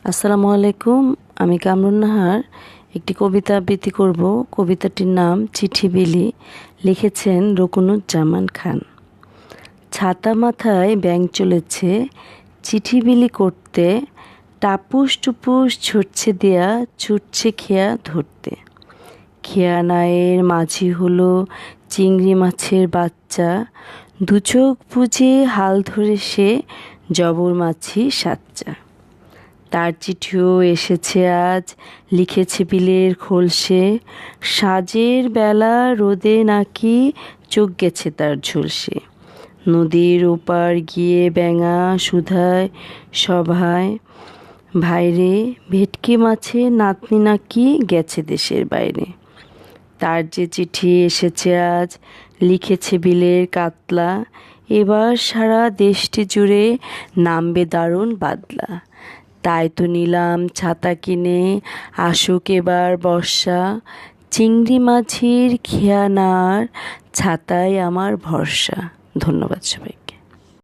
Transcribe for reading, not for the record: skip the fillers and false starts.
আসসালামু আলাইকুম। আমি কামরুন নাহার একটি কবিতা আবৃত্তি করব। কবিতাটির নাম চিঠি বিলি। লিখেছেন রুকনুজ্জামান খান। ছাতা মাথায় ব্যাঙ চলেছে চিঠি বিলি করতে, টাপুস টুপুস ছুটছে দেয়া ছুটছে খেয়া ধরতে। খেয়া নায়ের মাঝি হলো চিংড়ি মাছের বাচ্চা, দু চোখ বুজে হাল ধরে সে জবর মাছি সাচ্চা। তার চিঠিও এসেছে আজ, লিখেছে বিলের খোলসে, সাজের বেলা রোদে নাকি চোখ গেছে তার ঝলসে। নদীর ওপার গিয়ে ব্যাঙা সুধায় সভায়, ভাইরে ভেটকি মাছের নাতনি নাকি গেছে দেশের বাইরে। তার যে চিঠি এসেছে আজ, লিখেছে বিলের কাতলা, এবার সারা দেশটি জুড়ে নামবে দারুণ বাদলা। তাই তো নিলাম ছাতা কিনে, আসুক এবার বর্ষা, চিংড়ি মাছের খেয়া নার ছাতায় আমার ভরসা। ধন্যবাদ সবাইকে।